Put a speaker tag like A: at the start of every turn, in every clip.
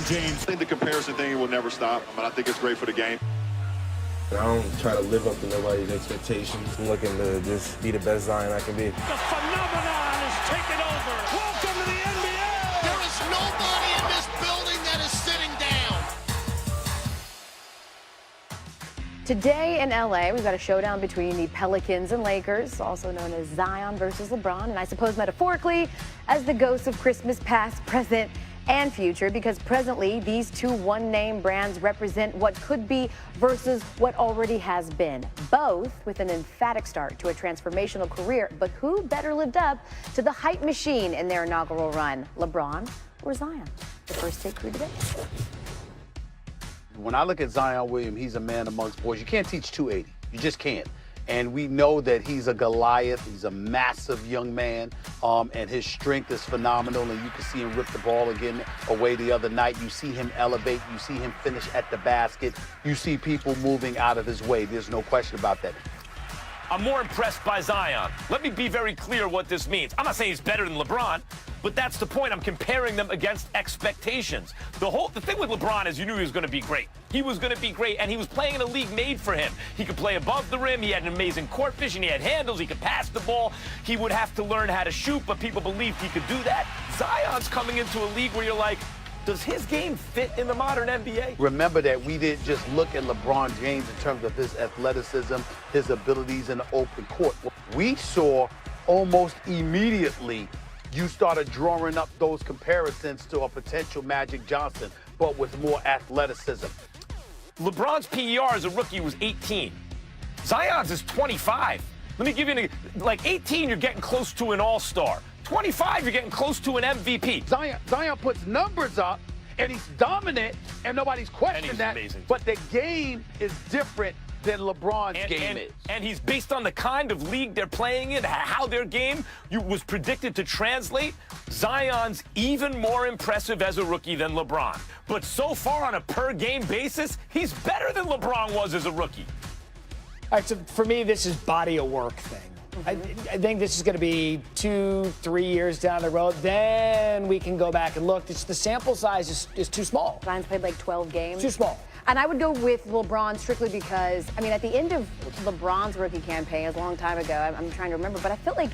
A: LeBron James.
B: I think the comparison thing will never stop, but I think it's great for the game.
C: I don't try to live up to nobody's expectations. I'm looking to just be the best Zion I can be.
A: The phenomenon is taken over. Welcome to the NBA.
D: There is nobody in this building that is sitting down.
E: Today in LA, we've got a showdown between the Pelicans and Lakers, also known as Zion versus LeBron, and I suppose metaphorically as the ghosts of Christmas past, present, and future, because presently these two one-name brands represent what could be versus what already has been, both with an emphatic start to a transformational career. But who better lived up to the hype machine in their inaugural run, LeBron or Zion? The first take crew today.
F: When I look at Zion Williams, he's a man amongst boys. You can't teach 280. You just can't. And we know that he's a Goliath. He's a massive young man, and his strength is phenomenal. And you can see him rip the ball again away the other night. You see him elevate. You see him finish at the basket. You see people moving out of his way. There's no question about that.
G: I'm more impressed by Zion. Let me be very clear what this means. I'm not saying he's better than LeBron, but that's the point. I'm comparing them against expectations. The thing with LeBron is you knew he was going to be great. He was going to be great, and he was playing in a league made for him. He could play above the rim. He had an amazing court vision. He had handles. He could pass the ball. He would have to learn how to shoot, but people believed he could do that. Zion's coming into a league where you're like, does his game fit in the modern NBA?
F: Remember that we didn't just look at LeBron James in terms of his athleticism, his abilities in the open court. We saw almost immediately you started drawing up those comparisons to a potential Magic Johnson, but with more athleticism.
G: LeBron's PER as a rookie was 18. Zion's is 25. Let me give you like 18, you're getting close to an all-star. 25, you're getting close to an MVP.
F: Zion puts numbers up, and he's dominant, and nobody's questioning that.
G: Amazing.
F: But the game is different than LeBron's game is.
G: And he's based on the kind of league they're playing in, how their game was predicted to translate. Zion's even more impressive as a rookie than LeBron. But so far on a per-game basis, he's better than LeBron was as a rookie.
H: All right, so for me, this is body of work thing. I think this is going to be 2-3 years down the road. Then we can go back and look. It's the sample size is too small.
E: Zion's played like 12 games.
H: Too small.
E: And I would go with LeBron strictly because, I mean, at the end of LeBron's rookie campaign, it was a long time ago, I'm trying to remember, but I feel like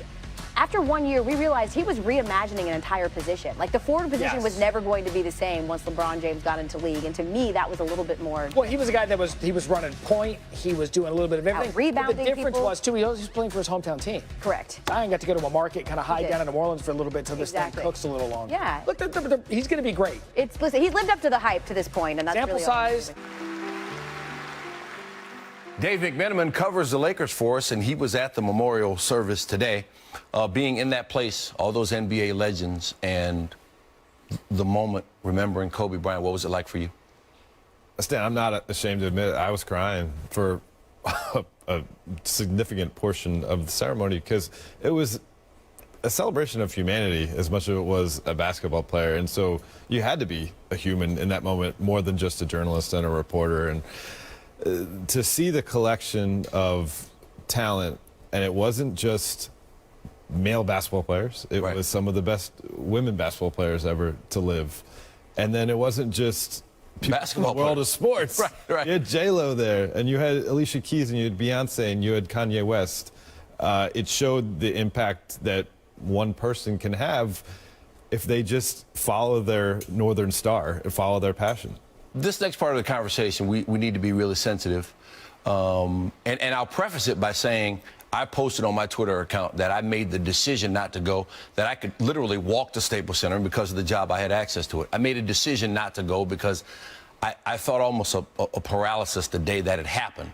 E: after 1 year, we realized he was reimagining an entire position. Like, the forward position was never going to be the same once LeBron James got into league. And to me, that was a little bit more.
H: Well, he was a guy that he was running point. He was doing a little bit of everything.
E: Rebounding.
H: But the difference was, too, he was playing for his hometown team.
E: Correct.
H: Zion got to go to a market, kind of hide down in New Orleans for a little bit until this thing cooks a little longer.
E: Yeah.
H: Look, he's going to be great.
E: Listen, he's lived up to the hype to this point, and that's
H: sample
E: really
H: size.
I: Dave McMenamin covers the Lakers for us, and he was at the memorial service today. Being in that place, all those NBA legends, and the moment remembering Kobe Bryant, what was it like for you?
J: Stan, I'm not ashamed to admit it. I was crying for a significant portion of the ceremony because it was a celebration of humanity as much as it was a basketball player. And so you had to be a human in that moment more than just a journalist and a reporter. And to see the collection of talent, and it wasn't just male basketball players. It was some of the best women basketball players ever to live. And then it wasn't just
I: basketball
J: in the world of sports.
I: Right.
J: You had J-Lo there, and you had Alicia Keys, and you had Beyonce, and you had Kanye West. It showed the impact that one person can have if they just follow their Northern Star and follow their passion.
I: This next part of the conversation, we need to be really sensitive. And I'll preface it by saying I posted on my Twitter account that I made the decision not to go, that I could literally walk to Staples Center because of the job I had access to it. I made a decision not to go because I thought almost a paralysis the day that it happened.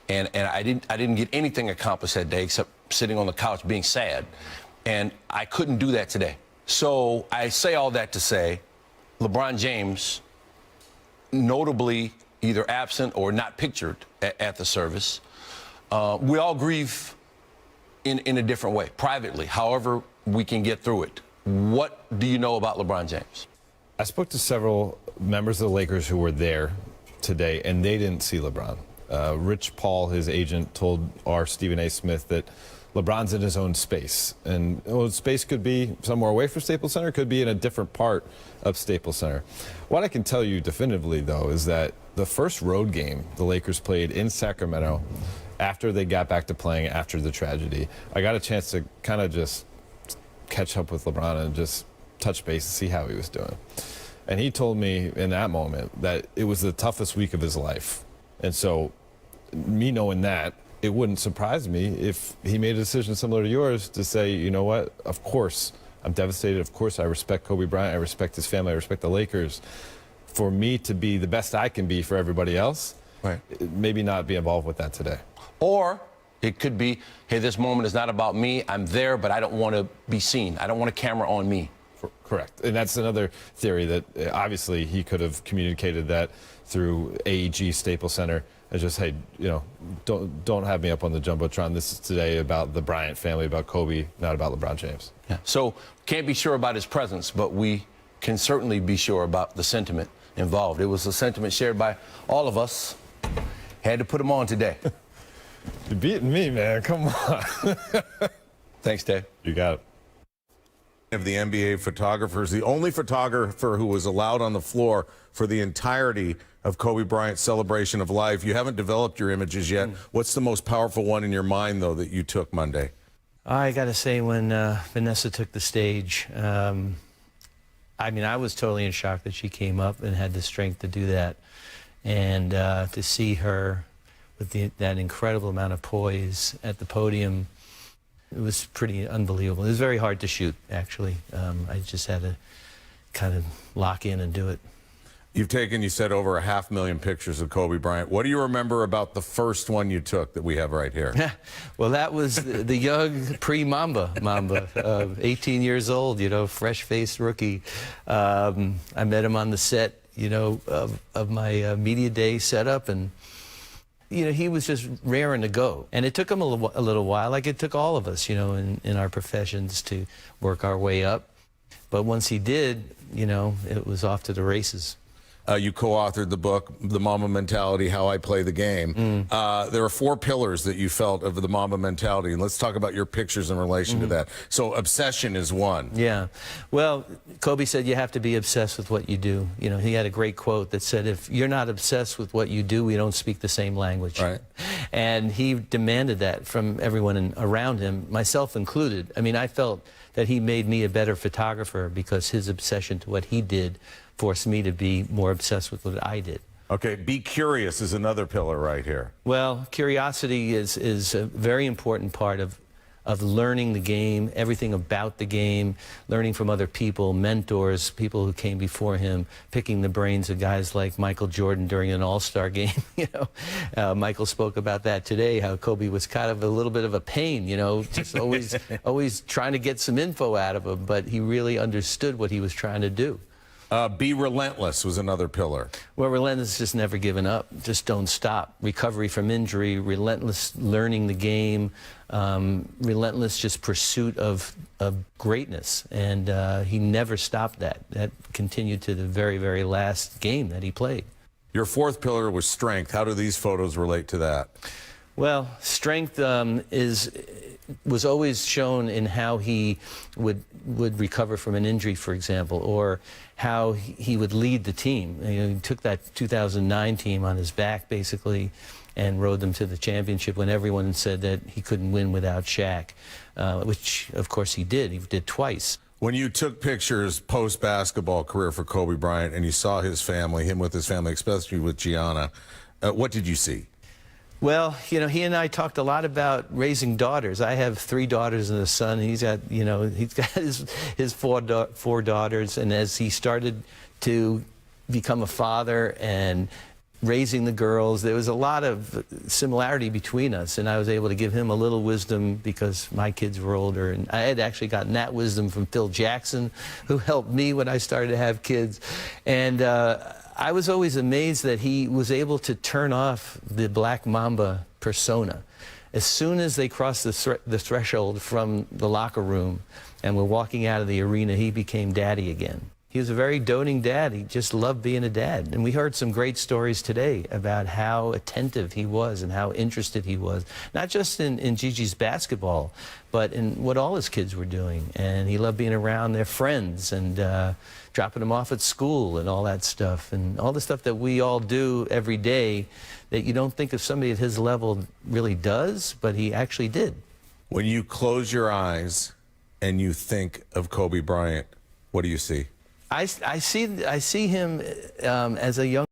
I: And I didn't get anything accomplished that day except sitting on the couch being sad. And I couldn't do that today. So I say all that to say LeBron James, notably either absent or not pictured at the service. We all grieve in a different way, privately, however we can get through it. What do you know about LeBron James?
J: I spoke to several members of the Lakers who were there today, and they didn't see LeBron. Rich Paul, his agent, told our Stephen A. Smith that LeBron's in his own space. And space could be somewhere away from Staples Center, could be in a different part of Staples Center. What I can tell you definitively, though, is that the first road game the Lakers played in Sacramento after they got back to playing after the tragedy, I got a chance to kind of just catch up with LeBron and just touch base and see how he was doing. And he told me in that moment that it was the toughest week of his life. And so, me knowing that, it wouldn't surprise me if he made a decision similar to yours to say, you know what, of course, I'm devastated. Of course, I respect Kobe Bryant. I respect his family. I respect the Lakers. For me to be the best I can be for everybody else,
I: right,
J: maybe not be involved with that today.
I: Or it could be, hey, this moment is not about me. I'm there, but I don't want to be seen. I don't want a camera on me.
J: Correct. And that's another theory that obviously he could have communicated that through AEG Staples Center. It's just, hey, you know, don't have me up on the Jumbotron. This is today about the Bryant family, about Kobe, not about LeBron James.
I: Yeah. So can't be sure about his presence, but we can certainly be sure about the sentiment involved. It was a sentiment shared by all of us. Had to put him on today.
J: You're beating me, man. Come on.
I: Thanks, Dave.
J: You got it.
K: Of the NBA photographers, the only photographer who was allowed on the floor for the entirety of Kobe Bryant's celebration of life. You haven't developed your images yet. What's the most powerful one in your mind, though, that you took Monday?
L: I got to say, when Vanessa took the stage, I mean, I was totally in shock that she came up and had the strength to do that. And to see her with that incredible amount of poise at the podium, it was pretty unbelievable. It was very hard to shoot, actually. I just had to kind of lock in and do it.
K: You've taken, you said, over 500,000 pictures of Kobe Bryant. What do you remember about the first one you took that we have right here?
L: Well, that was the young pre-Mamba, 18 years old, you know, fresh-faced rookie. I met him on the set, you know, of my media day setup, and you know, he was just raring to go. And it took him a little while, like it took all of us, you know, in our professions to work our way up. But once he did, you know, it was off to the races.
K: You co-authored the book, The Mamba Mentality, How I Play the Game. There are 4 pillars that you felt of the Mamba mentality, and let's talk about your pictures in relation to that. So obsession is one.
L: Yeah. Well, Kobe said you have to be obsessed with what you do. You know, he had a great quote that said, if you're not obsessed with what you do, we don't speak the same language.
K: Right.
L: And he demanded that from everyone around him, myself included. I mean, I felt that he made me a better photographer because his obsession to what he did forced me to be more obsessed with what I did.
K: Okay, be curious is another pillar right here.
L: Well, curiosity is a very important part of learning the game, everything about the game, learning from other people, mentors, people who came before him, picking the brains of guys like Michael Jordan during an all-star game. You know, Michael spoke about that today, how Kobe was kind of a little bit of a pain, you know, just always trying to get some info out of him, but he really understood what he was trying to do.
K: Be relentless was another pillar.
L: Well, relentless is just never giving up. Just don't stop. Recovery from injury, relentless learning the game, relentless just pursuit of greatness. And he never stopped that. That continued to the very, very last game that he played.
K: Your 4th pillar was strength. How do these photos relate to that?
L: Well, strength was always shown in how he would recover from an injury, for example, or how he would lead the team. You know, he took that 2009 team on his back, basically, and rode them to the championship when everyone said that he couldn't win without Shaq, which, of course, he did. He did twice.
K: When you took pictures post-basketball career for Kobe Bryant and you saw his family, him with his family, especially with Gianna, what did you see?
L: Well, you know, he and I talked a lot about raising daughters. I have 3 daughters and a son. He's got, you know, he's got his 4 daughters. And as he started to become a father and raising the girls, there was a lot of similarity between us. And I was able to give him a little wisdom because my kids were older. And I had actually gotten that wisdom from Phil Jackson, who helped me when I started to have kids. And I was always amazed that he was able to turn off the Black Mamba persona. As soon as they crossed the threshold from the locker room and were walking out of the arena, he became daddy again. He was a very doting dad. He just loved being a dad. And we heard some great stories today about how attentive he was and how interested he was, not just in Gigi's basketball, but in what all his kids were doing. And he loved being around their friends and dropping them off at school and all that stuff. And all the stuff that we all do every day that you don't think of somebody at his level really does, but he actually did.
K: When you close your eyes and you think of Kobe Bryant, what do you see?
L: I see him as a young